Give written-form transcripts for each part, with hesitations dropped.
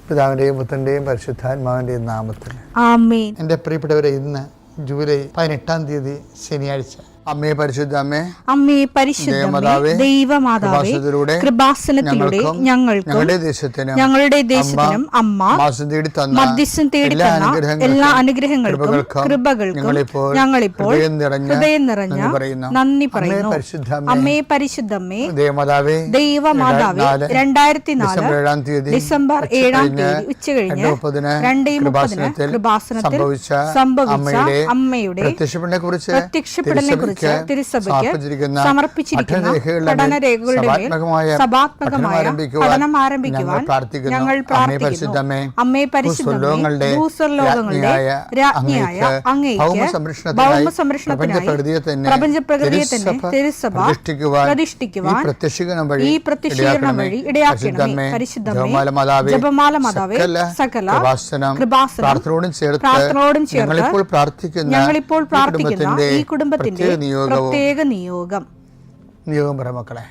പിതാവിൻ്റെയും പുത്രൻ്റെയും പരിശുദ്ധാത്മാവിൻ്റെയും നാമത്തിൽ ആമേൻ. എൻ്റെ പ്രിയപ്പെട്ടവരെ, ഇന്ന് ജൂലൈ 18 ശനിയാഴ്ച. അമ്മേ പരിശുദ്ധ അമ്മേ, അമ്മേ പരിശുദ്ധമേ, ദൈവമാതാവേ, കൃപാസനത്തിലൂടെ ഞങ്ങൾക്കും ഞങ്ങളുടെ ദേശത്തിനും അമ്മ മധ്യസ്ഥം തേടി തന്ന എല്ലാ അനുഗ്രഹങ്ങൾക്കും കൃപകൾക്കും ഞങ്ങളിപ്പോൾ ഹൃദയം നിറഞ്ഞ നന്ദി പറയുന്നു. അമ്മേ പരിശുദ്ധമേ, ദൈവമാതാവേ, 2004 ഡിസംബർ 7 ഉച്ചകഴിഞ്ഞ് 2:30 കൃപാസനത്തിൽ സംഭവിച്ച അമ്മയുടെ പ്രത്യക്ഷപ്പെടലിനെ കുറിച്ച് തിരുസഭയ്ക്ക് സമർപ്പിച്ചിരിക്കുന്ന പഠനരേഖകളുടെ മേൽ സഭാത്മകമായ പഠനം ആരംഭിക്കുവാൻ ഞങ്ങൾ പ്രാർത്ഥിക്കുന്നു. അമ്മേ പരിശുദ്ധമേ, ഭൂസ്വർലോകങ്ങളുടെ രാജ്ഞിയായ അങ്ങേയ്ക്ക് ഭൗമസംരക്ഷണത്തിനായി പ്രപഞ്ചപ്രകൃതിയെ തന്നെ തിരുസഭ പ്രതിഷ്ഠിക്കുവാൻ ഈ പ്രത്യക്ഷീകരണം വഴി ഇടയാക്കണമേ. പരിശുദ്ധമേ, ജപമാല മാതാവേ, സകല കൃപാസനം പ്രാർത്ഥനയോടും ചേർത്ത് ഞങ്ങളിപ്പോൾ പ്രാർത്ഥിക്കുന്ന ഈ കുടുംബത്തിന്റെ പ്രത്യേക നിയോഗം പറ മക്കളെ.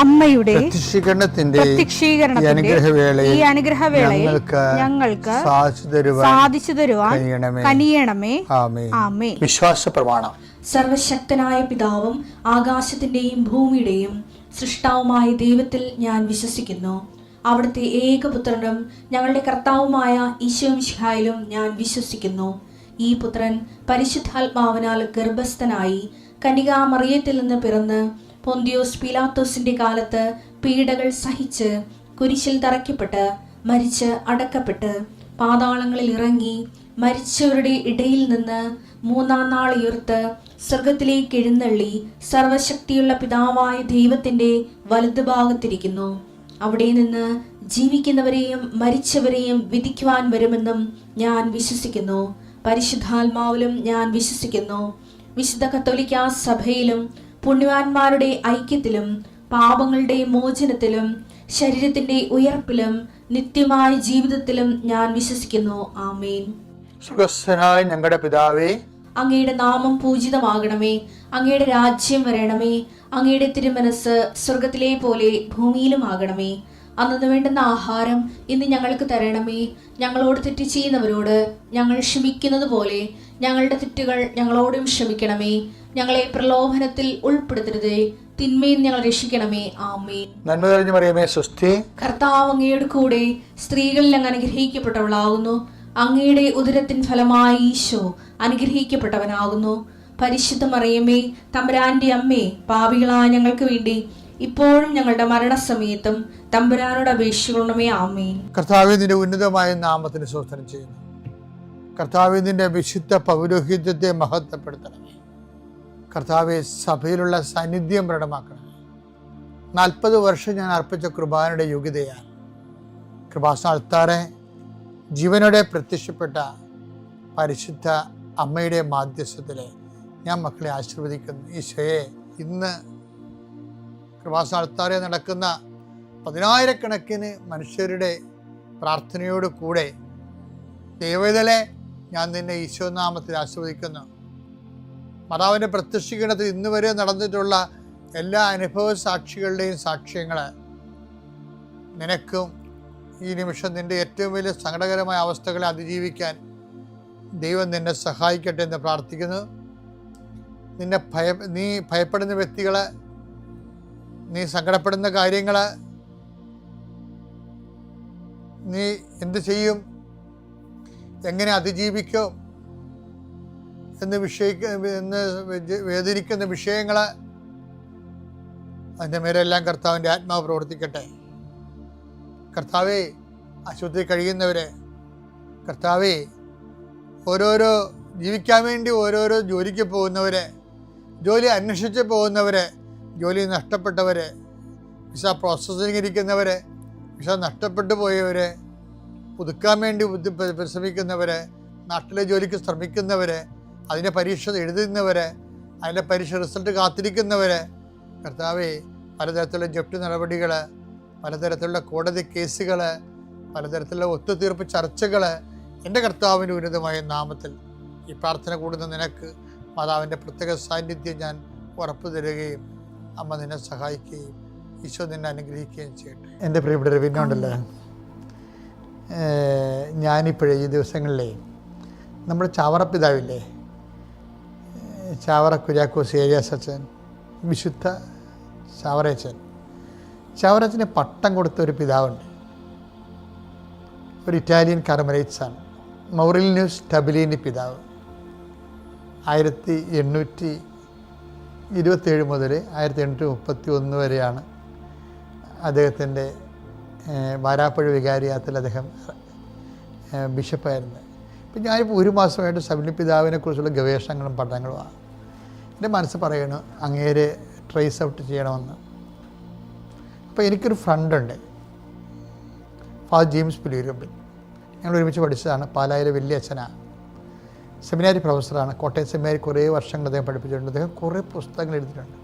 അമ്മയുടെ പ്രത്യക്ഷീകരണത്തിന്റെ ഈ അനുഗ്രഹവേളയിൽ ഞങ്ങൾക്ക് സാധിച്ചു തരുവാൻ കനിയണമേ. ആമേൻ. വിശ്വാസ പ്രമാണം. സർവശക്തനായ പിതാവും ആകാശത്തിന്റെയും ഭൂമിയുടെയും സൃഷ്ടാവുമായ ദൈവത്തിൽ ഞാൻ വിശ്വസിക്കുന്നു. അവിടുത്തെ ഏകപുത്രനും ഞങ്ങളുടെ കർത്താവുമായ ഈശോമിശിഹായിലും ഞാൻ വിശ്വസിക്കുന്നു. ഈ പുത്രൻ പരിശുദ്ധാത്മാവിനാൽ ഗർഭസ്ഥനായി കന്യകാമറിയത്തിൽ നിന്ന് പിറന്ന് പൊന്തിയോസ് പീലാത്തോസിന്റെ കാലത്ത് പീഡകൾ സഹിച്ച് കുരിശിൽ തറയ്ക്കപ്പെട്ട് മരിച്ച് അടക്കപ്പെട്ട് പാതാളങ്ങളിൽ ഇറങ്ങി മരിച്ചവരുടെ ഇടയിൽ നിന്ന് 3-ാം നാൾ ഉയർത്ത് സ്വർഗത്തിലേക്ക് എഴുന്നള്ളി സർവശക്തിയുള്ള പിതാവായ ദൈവത്തിന്റെ വലതുഭാഗത്തിരിക്കുന്നു. അവിടെ നിന്ന് ജീവിക്കുന്നവരെയും മരിച്ചവരെയും വിധിക്കുവാൻ വരുമെന്നും ഞാൻ വിശ്വസിക്കുന്നു. പരിശുദ്ധാത്മാവിലും ഞാൻ വിശ്വസിക്കുന്നു. വിശുദ്ധ കത്തോലിക്കാ സഭയിലും പുണ്യവാന്മാരുടെ ഐക്യത്തിലും പാപങ്ങളുടെ മോചനത്തിലും ശരീരത്തിന്റെ ഉയർപ്പിലും നിത്യമായ ജീവിതത്തിലും ഞാൻ വിശ്വസിക്കുന്നു. ആമേൻ. സുഖസ്ഥനായ ഞങ്ങളുടെ പിതാവേ, അങ്ങയുടെ നാമം പൂജിതമാകണമേ. അങ്ങയുടെ രാജ്യം വരണമേ. അങ്ങയുടെ തിരുമനസ് സ്വർഗത്തിലെ പോലെ ഭൂമിയിലും ആകണമേ. അന്നു വേണ്ടുന്ന ആഹാരം ഇന്ന് ഞങ്ങൾക്ക് തരണമേ. ഞങ്ങളോട് തെറ്റ് ചെയ്യുന്നവരോട് ഞങ്ങൾ ക്ഷമിക്കുന്നത് പോലെ ഞങ്ങളുടെ തെറ്റുകൾ ഞങ്ങളോടും ക്ഷമിക്കണമേ. ഞങ്ങളെ പ്രലോഭനത്തിൽ ഉൾപ്പെടുത്തരുതേ, തിന്മയിൽ ഞങ്ങൾ രക്ഷിക്കണമേ. ആമേൻ. നന്മ നിറഞ്ഞ മറിയമേ, സ്വസ്തി. കർത്താവ് അങ്ങയുടെ കൂടെ സ്ത്രീകളിൽ അങ്ങ് അനുഗ്രഹിക്കപ്പെട്ടവളാകുന്നു. അങ്ങയുടെ ഉദരത്തിൻ ഫലമായി ഈശോ അനുഗ്രഹിക്കപ്പെട്ടവനാകുന്നു. പരിശുദ്ധ മറിയമേ, തമ്പുരാന്റെ അമ്മേ, പാപികളായ ഞങ്ങൾക്ക് വേണ്ടി ഇപ്പോഴും ഞങ്ങളുടെ മരണസമയത്തും തമ്പുരാനോട് അപേക്ഷിക്കണമേ. ആമേൻ. കർത്താവേ, നിന്റെ ഉന്നതമായ നാമത്തിന് സ്തോത്രം ചെയ്യുന്നു. കർത്താവേ, നിന്റെ വിശുദ്ധ പൗരോഹിത്യത്തെ മഹത്വപ്പെടുത്തണമേ. കർത്താവെ, സഭയിലുള്ള സാന്നിധ്യം പ്രകടമാക്കണമേ. 40 വർഷം ഞാൻ അർപ്പിച്ച കൃപാനയുടെ യോഗ്യതയാണ്. കൃപാസന അൾത്താറെ ജീവനോടെ പ്രത്യക്ഷപ്പെട്ട പരിശുദ്ധ അമ്മയുടെ മാധ്യസ്ഥത്തിലെ ഞാൻ മക്കളെ ആശീർവദിക്കുന്നു. ഈശോയെ, ഇന്ന് കൃപാസന അൾത്താറെ നടക്കുന്ന 10,000-കണക്കിന് മനുഷ്യരുടെ പ്രാർത്ഥനയോട് കൂടെ ദൈവവേദലെ ഞാൻ നിന്നെ ഈശോനാമത്തിൽ ആശീർവദിക്കുന്നു. മാതാവിൻ്റെ പ്രത്യക്ഷീകരണത്തിൽ ഇന്ന് വരെ നടന്നിട്ടുള്ള എല്ലാ അനുഭവ സാക്ഷികളുടെയും സാക്ഷ്യങ്ങൾ നിനക്കും ഈ നിമിഷം നിൻ്റെ ഏറ്റവും വലിയ സങ്കടകരമായ അവസ്ഥകളെ അതിജീവിക്കാൻ ദൈവം നിന്നെ സഹായിക്കട്ടെ എന്ന് പ്രാർത്ഥിക്കുന്നു. നീ ഭയപ്പെടുന്ന വ്യക്തികൾ, നീ സങ്കടപ്പെടുന്ന കാര്യങ്ങൾ, നീ എന്ത് ചെയ്യും, എങ്ങനെ അതിജീവിക്കും എന്ന് വേദനിക്കുന്ന വിഷയങ്ങൾ, അതിൻ്റെ മേലെല്ലാം കർത്താവിൻ്റെ ആത്മാവ് പ്രവർത്തിക്കട്ടെ. കർത്താവേ, ആശുപത്രി കഴിയുന്നവരെ, കർത്താവേ, ഓരോരോ ജീവിക്കാൻ വേണ്ടി ഓരോരോ ജോലിക്ക് പോകുന്നവരെ, ജോലി അന്വേഷിച്ച് പോകുന്നവരെ, ജോലി നഷ്ടപ്പെട്ടവരെ, വിസ പ്രോസസ്സിംഗ് ഇരിക്കുന്നവരെ, വിസ നഷ്ടപ്പെട്ടു പോയവരെ, പുതുക്കാൻ വേണ്ടി പരിശ്രമിക്കുന്നവരെ, നാട്ടിലെ ജോലിക്ക് ശ്രമിക്കുന്നവരെ, അതിൻ്റെ പരീക്ഷ എഴുതുന്നവരെ, അതിൻ്റെ പരീക്ഷ റിസൾട്ട് കാത്തിരിക്കുന്നവരെ, കർത്താവേ, പലതരത്തിലുള്ള ജപ്തി നടപടികൾ, പലതരത്തിലുള്ള കോടതി കേസുകൾ, പലതരത്തിലുള്ള ഒത്തുതീർപ്പ് ചർച്ചകൾ, എൻ്റെ കർത്താവിൻ്റെ ഉന്നതമായ നാമത്തിൽ ഈ പ്രാർത്ഥന കൂടുന്ന നിനക്ക് മാതാവിൻ്റെ പ്രത്യേക സാന്നിധ്യം ഞാൻ ഉറപ്പു തരികയും അമ്മ നിന്നെ സഹായിക്കുകയും ഈശോ നിന്നെ അനുഗ്രഹിക്കുകയും ചെയ്യട്ടെ. എൻ്റെ പ്രിയപ്പെട്ട പിന്നുണ്ടല്ലോ, ഞാനിപ്പോഴേ ഈ ദിവസങ്ങളിലേ നമ്മുടെ ചാവറ പിതാവില്ലേ, ചാവറ കുര്യാക്കോസ് ഏലിയാസ് അച്ഛൻ, വിശുദ്ധ ചാവറയച്ചൻ, ചാവറച്ചന് പട്ടം കൊടുത്ത ഒരു പിതാവുണ്ട്. ഒരു ഇറ്റാലിയൻ കർമലൈറ്റ്സാണ്, മൗറിലിനൂസ് ടബിലിൻ്റെ പിതാവ്. 1827 മുതൽ 1831 വരെയാണ് അദ്ദേഹത്തിൻ്റെ വാരാപ്പുഴ വികാരിയാത്തിൽ അദ്ദേഹം ബിഷപ്പായിരുന്നത്. ഇപ്പം ഞാനിപ്പോൾ ഒരു മാസമായിട്ട് സബിലി പിതാവിനെ കുറിച്ചുള്ള ഗവേഷണങ്ങളും പഠനങ്ങളുമാണ്. എൻ്റെ മനസ്സ് പറയണു അങ്ങേരെ ട്രേസ് ഔട്ട് ചെയ്യണമെന്ന്. അപ്പോൾ എനിക്കൊരു ഫ്രണ്ടുണ്ട്, ഫാദർ ജെയിംസ് പുലിയൂരമ്പിൽ. ഞങ്ങൾ ഒരുമിച്ച് പഠിച്ചതാണ്. പാലായിലെ വലിയ അച്ഛനാണ്, സെമിനാരി പ്രൊഫസറാണ്. കോട്ടയം സെമിനാരി കുറേ വർഷങ്ങൾ അദ്ദേഹം പഠിപ്പിച്ചിട്ടുണ്ട്. അദ്ദേഹം കുറേ പുസ്തകങ്ങൾ എഴുതിയിട്ടുണ്ട്.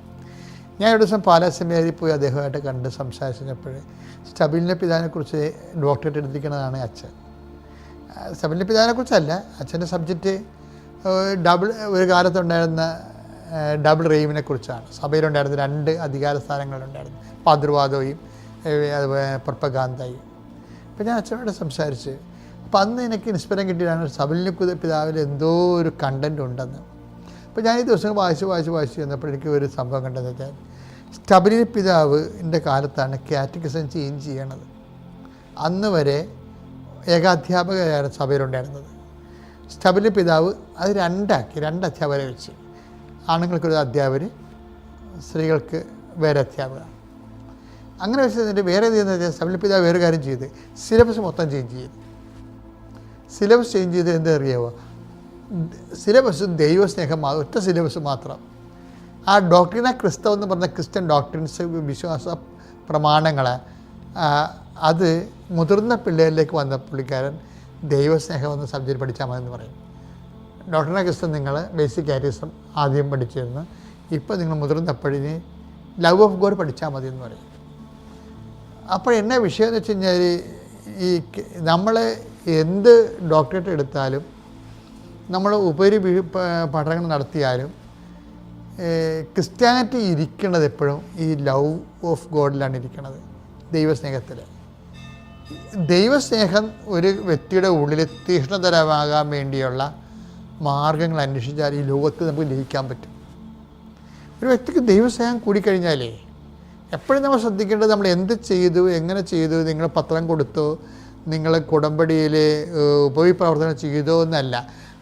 ഞാൻ ഒരു ദിവസം പാലാ സെമിനാരിൽ പോയി അദ്ദേഹമായിട്ട് കണ്ട് സംസാരിച്ചപ്പോൾ സ്റ്റബിലിൻ്റെ പിതാവിനെക്കുറിച്ച് ഡോക്ടറേറ്റ് എടുത്തിരിക്കുന്നതാണ് അച്ഛൻ. സ്റ്റബിലിൻ്റെ പിതാവിനെക്കുറിച്ചല്ല, അച്ഛൻ്റെ സബ്ജക്റ്റ് ഒരു കാലത്തുണ്ടായിരുന്ന ഡബിൾ റെയിമിനെ കുറിച്ചാണ്. സഭയിലുണ്ടായിരുന്ന 2 അധികാര സ്ഥാനങ്ങളുണ്ടായിരുന്നു, പാതിർവാദവും അതുപോലെ പ്രൊപ്പഗാന്തയും. അപ്പോൾ ഞാൻ അച്ഛനോട് സംസാരിച്ച്, അപ്പോൾ അന്ന് എനിക്ക് ഇൻസ്പിറേഷൻ കിട്ടിയതാണ് സബിലിന് പിതാവിൽ എന്തോ ഒരു കണ്ടൻറ് ഉണ്ടെന്ന്. അപ്പോൾ ഞാൻ ഈ ദിവസങ്ങൾ വായിച്ച് ചെന്നപ്പോൾ എനിക്ക് ഒരു സംഭവം കണ്ടെന്ന് വെച്ചാൽ, സ്റ്റബിലിന് പിതാവിൻ്റെ കാലത്താണ് കാറ്റക്കിസം ചേഞ്ച് ചെയ്യണത്. അന്ന് വരെ ഏകാധ്യാപകരാണ് സഭയിലുണ്ടായിരുന്നത്. സ്റ്റബിലിന് പിതാവ് അത് 2 അധ്യാപകരെ വെച്ച്, ആണുങ്ങൾക്കൊരു അധ്യാപകർ, സ്ത്രീകൾക്ക് വേറെ അധ്യാപകർ. അങ്ങനെ വെച്ചതിൻ്റെ വേറെ ചെയ്യുന്നത് വെച്ചാൽ സ്റ്റബിലിന് പിതാവ് വേറെ കാര്യം ചെയ്ത് സിലബസ് മൊത്തം ചേഞ്ച് ചെയ്തു. സിലബസ് ചേഞ്ച് ചെയ്ത് എന്താ അറിയാമോ? സിലബസ് ദൈവസ്നേഹം, ഒറ്റ സിലബസ് മാത്രം. ആ ഡോക്ട്രിന ക്രിസ്തവ് എന്ന് പറഞ്ഞ ക്രിസ്ത്യൻ ഡോക്ട്രിൻസ്, വിശ്വാസ പ്രമാണങ്ങൾ, അത് മുതിർന്ന പിള്ളേരിലേക്ക് വന്ന പുള്ളിക്കാരൻ ദൈവസ്നേഹം എന്ന സബ്ജക്റ്റ് പഠിച്ചാൽ മതി എന്ന് പറയും. ഡോക്ടറിനെ ക്രിസ്ത്യൻ നിങ്ങൾ ബേസിക് കാരിസം ആദ്യം പഠിച്ചിരുന്നു, ഇപ്പോൾ നിങ്ങൾ മുതിർന്നപ്പോഴിന് ലവ് ഓഫ് ഗോഡ് പഠിച്ചാൽ മതി എന്ന് പറയും. അപ്പോൾ എന്നാ വിഷയം എന്ന് വെച്ച് കഴിഞ്ഞാൽ, ഈ നമ്മൾ എന്ത് ഡോക്ടറേറ്റ് എടുത്താലും, നമ്മൾ ഉപരി പഠനങ്ങൾ നടത്തിയാലും, ക്രിസ്ത്യാനിറ്റി ഇരിക്കുന്നത് എപ്പോഴും ഈ ലവ് ഓഫ് ഗോഡിലാണ് ഇരിക്കുന്നത്, ദൈവസ്നേഹത്തിൽ. ദൈവസ്നേഹം ഒരു വ്യക്തിയുടെ ഉള്ളിൽ തീക്ഷ്ണതരമാകാൻ വേണ്ടിയുള്ള മാർഗങ്ങൾ അന്വേഷിച്ചാൽ ഈ ലോകത്ത് നമുക്ക് ലഭിക്കാൻ പറ്റും. ഒരു വ്യക്തിക്ക് ദൈവസ്നേഹം കൂടിക്കഴിഞ്ഞാലേ എപ്പോഴും നമ്മൾ ശ്രദ്ധിക്കേണ്ടത് നമ്മൾ എന്ത് ചെയ്തു, എങ്ങനെ ചെയ്തു, നിങ്ങൾ പത്രം കൊടുത്തോ, നിങ്ങൾ കുടമ്പടിയിൽ ഉപവിപ്രവർത്തനം ചെയ്തോ എന്നല്ല.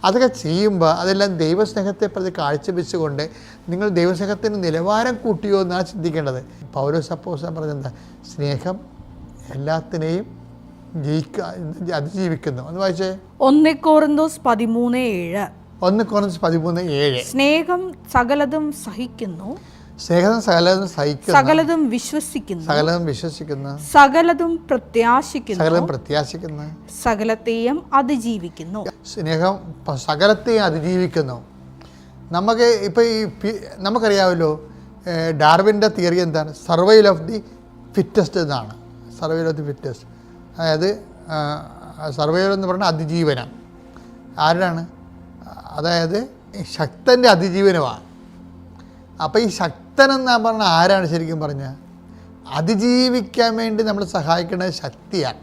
അതൊക്കെ ചെയ്യുമ്പോൾ അതെല്ലാം ദൈവസ്നേഹത്തെ പ്രതി കാഴ്ചവെച്ചുകൊണ്ട് നിങ്ങൾ ദൈവസ്നേഹത്തിന് നിലവാരം കൂട്ടിയോ എന്നാണ് ചിന്തിക്കേണ്ടത്. പൗലോസ് അപ്പോസ്തലൻ പറഞ്ഞെന്താ? സ്നേഹം എല്ലാത്തിനെയും അതിജീവിക്കുന്നു. ഒന്ന് വായിച്ചേ. 1 കൊറിന്തോസ് 13:7. 1 കൊറിന്തോസ് 13:7. സ്നേഹം സകലതും സഹിക്കുന്നു, സ്നേഹം സകലതും സഹിക്കുന്നു, സകലതും വിശ്വസിക്കുന്നു, സകലതും പ്രത്യാശിക്കുന്നു, സകലത്തെയും അതിജീവിക്കുന്നു. സ്നേഹം സകലത്തെയും അതിജീവിക്കുന്നു. നമുക്ക് ഇപ്പോൾ നമുക്കറിയാമല്ലോ, ഡാർവിൻ്റെ തിയറി എന്താണ്? സർവൈവൽ ഓഫ് ദി ഫിറ്റസ്റ്റ് എന്നാണ്. സർവൈവൽ ഓഫ് ദി ഫിറ്റസ്റ്റ്, അതായത് സർവൈവൽ എന്ന് പറഞ്ഞാൽ അതിജീവനം. ആരാണ്? അതായത് ശക്തൻ്റെ അതിജീവനമാണ്. അപ്പോൾ ഈ ശക്തനെന്നാ പറഞ്ഞാൽ ആരാണ്? ശരിക്കും പറഞ്ഞാൽ അതിജീവിക്കാൻ വേണ്ടി നമ്മൾ സഹായിക്കുന്ന ശക്തിയാണ്.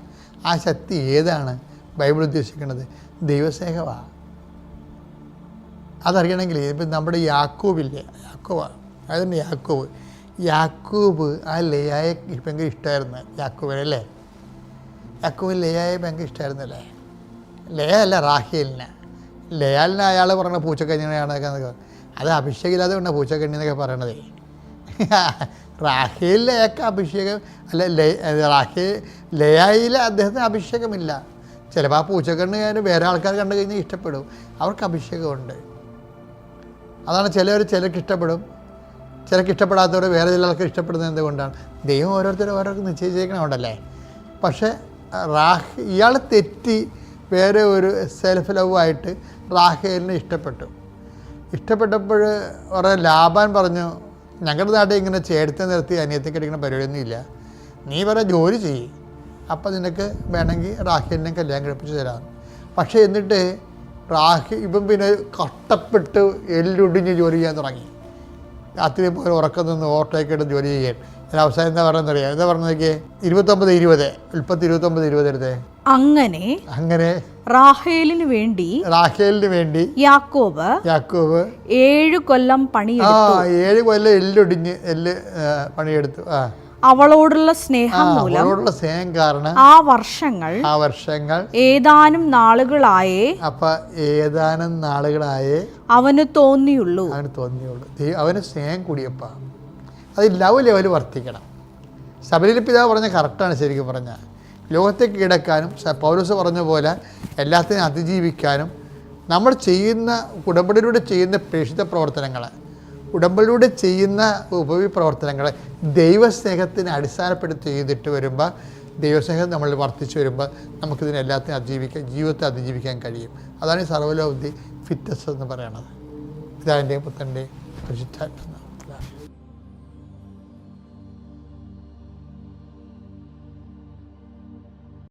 ആ ശക്തി ഏതാണ്? ബൈബിൾ ഉദ്ദേശിക്കുന്നത് ദൈവസ്നേഹമാണ്. അതറിയണമെങ്കിൽ ഇപ്പം നമ്മുടെ യാക്കോബില്ലേ, അതായത് യാക്കോബ് ആ ലേയായെ ഭയങ്കര ഇഷ്ടമായിരുന്നു. യാക്കോബിനല്ലേ, യാക്കോബിന് ലേയായെ ഭയങ്കര ഇഷ്ടമായിരുന്നല്ലേ. ലയ അല്ല, റാഹേലിനെ. ലയാലിന് അയാൾ പറഞ്ഞ പൂച്ചക്കഞ്ഞിനെയാണ് അത് അഭിഷേകമില്ലാതെ കൊണ്ട് പൂച്ചക്കണ്ണി എന്നൊക്കെ പറയണതേ. റാഹേലിലേക്ക് അഭിഷേകം അല്ല, ലയായിൽ അദ്ദേഹത്തിന് അഭിഷേകമില്ല. ചിലപ്പോൾ ആ പൂച്ചക്കണ്ണുകാർ വേറെ ആൾക്കാർ കണ്ടു കഴിഞ്ഞാൽ ഇഷ്ടപ്പെടും, അവർക്ക് അഭിഷേകമുണ്ട്. അതാണ് ചിലർക്ക് ഇഷ്ടപ്പെടും, ചിലർക്ക് ഇഷ്ടപ്പെടാത്തവർ വേറെ ചില ആൾക്കാർ ഇഷ്ടപ്പെടുന്നത് എന്തുകൊണ്ടാണ്? ദൈവം ഓരോരുത്തർക്ക് നിശ്ചയിച്ചേക്കണമുണ്ടല്ലേ. പക്ഷേ ഇയാൾ തെറ്റി വേറെ ഒരു സെൽഫ് ലവ് ആയിട്ട് റാഹേലിനെ ഇഷ്ടപ്പെട്ടപ്പോൾ കുറേ ലാബാൻ പറഞ്ഞു, ഞങ്ങളുടെ നാട്ടിൽ ഇങ്ങനെ ചേർത്ത് നിർത്തി അനിയത്തേക്ക് എടുക്കുന്ന പരിപാടിയൊന്നുമില്ല, നീ വേറെ ജോലി ചെയ്യും, അപ്പം നിനക്ക് വേണമെങ്കിൽ റാഹേലിനെ കല്യാണം കഴിപ്പിച്ച് തരാം. പക്ഷേ എന്നിട്ട് ഇപ്പം പിന്നെ കഷ്ടപ്പെട്ട് എല്ലൊടിഞ്ഞ് ജോലി ചെയ്യാൻ തുടങ്ങി. രാത്രി പോലെ ഉറക്കം നിന്ന് ഓവർടേക്കായിട്ട് ജോലി ചെയ്യാൻ. അവസാനം എന്താ പറയുന്നറിയാം? എന്താ പറഞ്ഞതൊക്കെ? 29:20 ഉൽപ്പത്തി 29:20 എടുത്തേ. അങ്ങനെ റാഹേലിന് വേണ്ടി യാക്കോബ് 7 കൊല്ലം പണിയെടുത്തു. 7 കൊല്ലം എല്ല് പണിയെടുത്തു. അവളോടുള്ള സ്നേഹം മൂലം കാരണം ആ വർഷങ്ങൾ ഏതാനും നാളുകളായേ അവന് തോന്നിയുള്ളൂ. അവന് സ്നേഹം കൂടിയപ്പ അത് ലവ് ലെവൽ വർദ്ധിക്കണം. ശബരില പിതാവ് പറഞ്ഞ കറക്റ്റാണ്. ശരിക്കും പറഞ്ഞാൽ ലോകത്തെ കീഴടക്കാനും പൗലോസ് പറഞ്ഞ പോലെ എല്ലാത്തിനും അതിജീവിക്കാനും നമ്മൾ ചെയ്യുന്ന ഉടമ്പടിയിലൂടെ ചെയ്യുന്ന പ്രേക്ഷിത പ്രവർത്തനങ്ങൾ, ഉടമ്പടിയിലൂടെ ചെയ്യുന്ന ഉപവിപ്രവർത്തനങ്ങൾ ദൈവസ്നേഹത്തിന് അടിസ്ഥാനപ്പെടുത്തി ചെയ്തിട്ട് വരുമ്പോൾ, ദൈവസ്നേഹം നമ്മൾ വർദ്ധിച്ചു വരുമ്പോൾ നമുക്കിതിനെല്ലാത്തിനും ജീവിതത്തെ അതിജീവിക്കാൻ കഴിയും. അതാണ് ഈ സർവ്വലോക ഫിറ്റ്നസ് എന്ന് പറയുന്നത്. പിതാവിൻ്റെയും പുത്രൻ്റെയും പരിശുദ്ധാത്മാവിൻ്റെയും